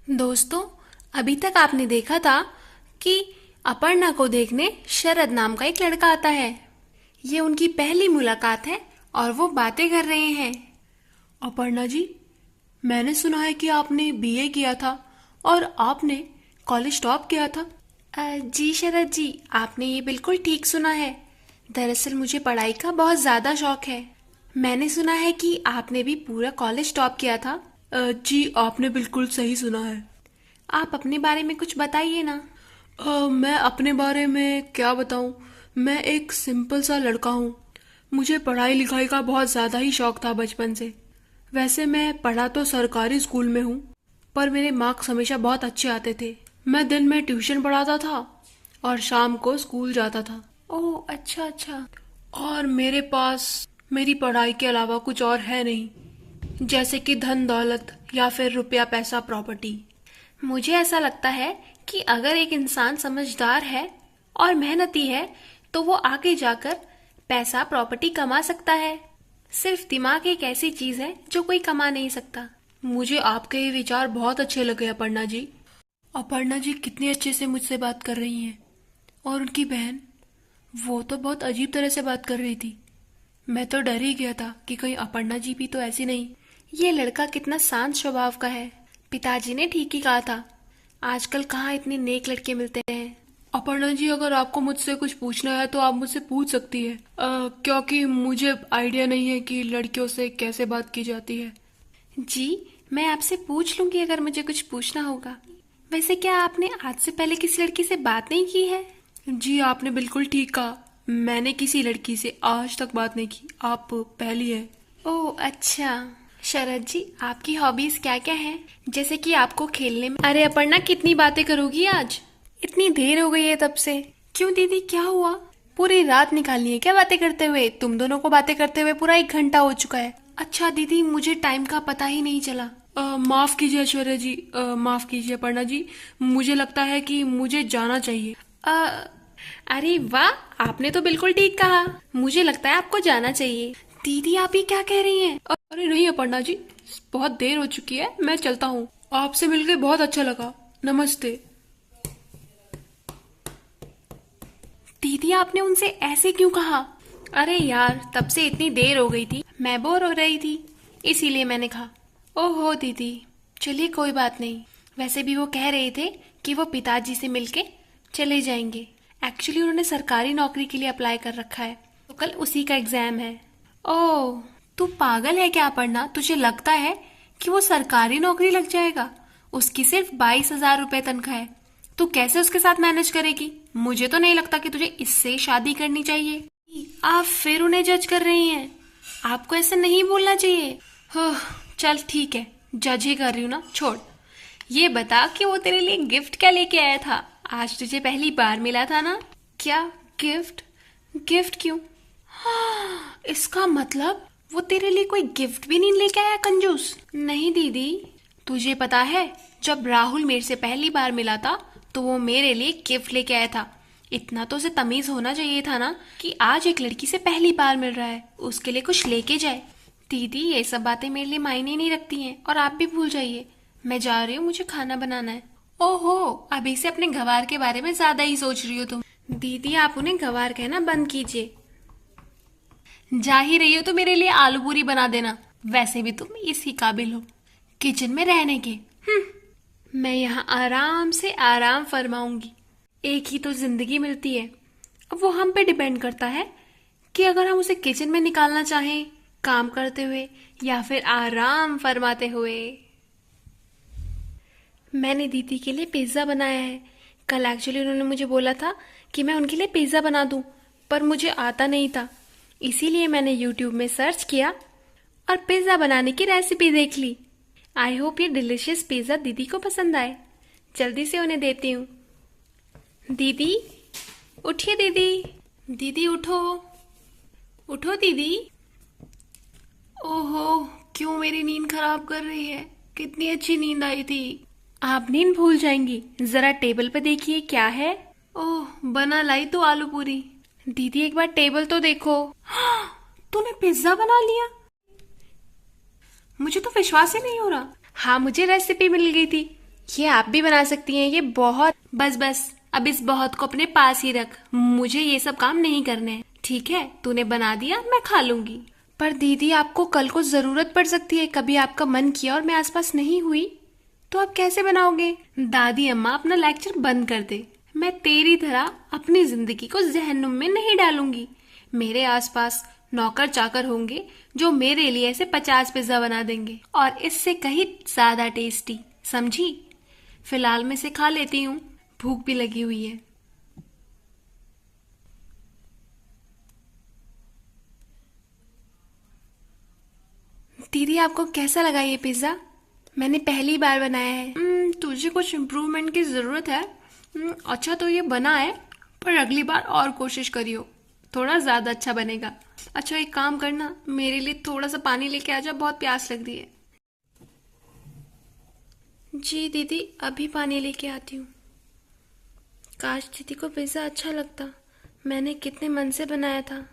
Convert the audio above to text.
दोस्तों, अभी तक आपने देखा था कि अपर्णा को देखने शरद नाम का एक लड़का आता है। ये उनकी पहली मुलाकात है और वो बातें कर रहे हैं। अपर्णा जी, मैंने सुना है कि आपने बीए किया था और आपने कॉलेज टॉप किया था। जी शरद जी, आपने ये बिल्कुल ठीक सुना है। दरअसल मुझे पढ़ाई का बहुत ज़्यादा शौक है। मैंने सुना है कि आपने भी पूरा कॉलेज टॉप किया था। जी, आपने बिल्कुल सही सुना है। आप अपने बारे में कुछ बताइए ना। मैं अपने बारे में क्या बताऊं। मैं एक सिंपल सा लड़का हूं। मुझे पढ़ाई लिखाई का बहुत ज़्यादा ही शौक था बचपन से। वैसे मैं पढ़ा तो सरकारी स्कूल में हूं, पर मेरे मार्क्स हमेशा बहुत अच्छे आते थे। मैं दिन में ट्यूशन पढ़ाता था और शाम को स्कूल जाता था। ओह अच्छा अच्छा। और मेरे पास मेरी पढ़ाई के अलावा कुछ और है नहीं, जैसे कि धन दौलत या फिर रुपया पैसा प्रॉपर्टी। मुझे ऐसा लगता है कि अगर एक इंसान समझदार है और मेहनती है तो वो आगे जाकर पैसा प्रॉपर्टी कमा सकता है। सिर्फ दिमाग एक ऐसी चीज है जो कोई कमा नहीं सकता। मुझे आपके ये विचार बहुत अच्छे लगे अपर्णा जी। अपर्णा जी कितने अच्छे से मुझसे बात कर रही हैं। और उनकी बहन, वो तो बहुत अजीब तरह से बात कर रही थी। मैं तो डर ही गया था कि कहीं अपर्णा जी भी तो ऐसी नहीं। ये लड़का कितना शांत स्वभाव का है। पिताजी ने ठीक ही कहा था। आजकल कहाँ इतने नेक लड़के मिलते हैं। अपर्णा जी, अगर आपको मुझसे कुछ पूछना है तो आप मुझसे पूछ सकती है, क्योंकि मुझे आइडिया नहीं है कि लड़कियों से कैसे बात की जाती है। जी, मैं आपसे पूछ लूंगी अगर मुझे कुछ पूछना होगा। वैसे क्या आपने आज से पहले किसी लड़की से बात नहीं की है? जी, आपने बिल्कुल ठीक कहा। मैंने किसी लड़की से आज तक बात नहीं की। आप पहली है। ओह अच्छा। शरद जी, आपकी हॉबीज क्या क्या हैं? जैसे कि आपको खेलने में। अरे अपर्णा, कितनी बातें करोगी आज? इतनी देर हो गई है तब से। क्यों दीदी, क्या हुआ? पूरी रात निकालनी है क्या बातें करते हुए? तुम दोनों को बातें करते हुए पूरा 1 घंटा हो चुका है। अच्छा दीदी, मुझे टाइम का पता ही नहीं चला। माफ कीजिए ऐश्वर्या जी, माफ कीजिए अपर्णा जी। मुझे लगता है कि मुझे जाना चाहिए। अ, अरे वाह, आपने तो बिल्कुल ठीक कहा। मुझे लगता है आपको जाना चाहिए। दीदी, आप ये क्या कह रही हैं? अरे नहीं अपर्णा जी, बहुत देर हो चुकी है, मैं चलता हूँ। आपसे मिलकर बहुत अच्छा लगा। नमस्ते। दीदी, आपने उनसे ऐसे क्यों कहा? अरे यार, तब से इतनी देर हो गई थी, मैं बोर हो रही थी, इसीलिए मैंने कहा। ओहो दीदी, चलिए कोई बात नहीं। वैसे भी वो कह रहे थे कि वो पिताजी से मिलके चले जाएंगे। एक्चुअली उन्होंने सरकारी नौकरी के लिए अप्लाई कर रखा है, तो कल उसी का एग्जाम है। ओह, तू पागल है क्या पढ़ना? तुझे लगता है कि वो सरकारी नौकरी लग जाएगा? उसकी सिर्फ 22,000 रुपए तनख्वाह है। तू कैसे उसके साथ मैनेज करेगी? मुझे तो नहीं लगता कि तुझे इससे शादी करनी चाहिए। आप फिर उन्हें जज कर रही हैं। आपको ऐसा नहीं बोलना चाहिए। हाँ, चल ठीक है, जज ही कर रही हूँ ना, छोड़। ये बता कि वो तेरे लिए गिफ्ट क्या लेके आया था? आज तुझे पहली बार मिला था ना? क्या गिफ्ट? गिफ्ट क्यों? हाँ, इसका मतलब वो तेरे लिए कोई गिफ्ट भी नहीं लेके आया, कंजूस। नहीं दीदी, तुझे पता है जब राहुल मेरे से पहली बार मिला था तो वो मेरे लिए गिफ्ट लेके आया था। इतना तो उसे तमीज होना चाहिए था ना कि आज एक लड़की से पहली बार मिल रहा है, उसके लिए कुछ लेके जाए। दीदी, ये सब बातें मेरे लिए मायने नहीं रखती हैं और आप भी भूल जाइए। मैं जा रही हूँ, मुझे खाना बनाना है। ओहो, अभी से अपने गवार के बारे में ज्यादा ही सोच रही हो तुम। दीदी, आप उन्हें गवार कहना बंद कीजिए। जा ही रही हो तो मेरे लिए आलू पूरी बना देना। वैसे भी तुम इसी काबिल हो किचन में रहने के। मैं यहाँ आराम से आराम फरमाऊंगी। एक ही तो जिंदगी मिलती है। अब वो हम पे डिपेंड करता है कि अगर हम उसे किचन में निकालना चाहें काम करते हुए या फिर आराम फरमाते हुए। मैंने दीदी के लिए पिज्ज़ा बनाया है। कल एक्चुअली उन्होंने मुझे बोला था कि मैं उनके लिए पिज्ज़ा बना दूं, पर मुझे आता नहीं था। इसीलिए मैंने यूट्यूब में सर्च किया और पिज़्ज़ा बनाने की रेसिपी देख ली। आई होप ये डिलिशियस पिज़्ज़ा दीदी को पसंद आए। जल्दी से उन्हें देती हूँ। दीदी, उठिए दीदी। दीदी उठो, उठो दीदी। ओहो, क्यों मेरी नींद खराब कर रही है? कितनी अच्छी नींद आई थी। आप नींद भूल जाएंगी। जरा टेबल पे देखिए क्या है। ओह, बना लाई तो आलू पूरी। दीदी, एक बार टेबल तो देखो। तूने पिज्जा बना लिया? मुझे तो विश्वास ही नहीं हो रहा। हाँ, मुझे रेसिपी मिल गई थी ये आप भी बना सकती हैं, ये बहुत। बस बस, अब इस बहुत को अपने पास ही रख, मुझे ये सब काम नहीं करने हैं। ठीक है, तूने बना दिया, मैं खा लूंगी। पर दीदी, आपको कल को जरूरत पड़ सकती है, कभी आपका मन किया और मैं आसपास नहीं हुई तो आप कैसे बनाओगे? दादी अम्मा, अपना लेक्चर बंद कर दे। मैं तेरी तरह अपनी जिंदगी को जहन्नुम में नहीं डालूंगी। मेरे आसपास नौकर चाकर होंगे जो मेरे लिए ऐसे 50 पिज्जा बना देंगे, और इससे कहीं ज्यादा टेस्टी, समझी? फिलहाल मैं इसे खा लेती हूँ, भूख भी लगी हुई है। दीदी, आपको कैसा लगा ये पिज्जा? मैंने पहली बार बनाया है। तुझे कुछ इम्प्रूवमेंट की जरूरत है। अच्छा तो ये बना है, पर अगली बार और कोशिश करियो, थोड़ा ज्यादा अच्छा बनेगा। अच्छा एक काम करना, मेरे लिए थोड़ा सा पानी लेके आ जा, बहुत प्यास लग रही है। जी दीदी, अभी पानी लेके आती हूँ। काश दीदी को पिज्जा अच्छा लगता, मैंने कितने मन से बनाया था।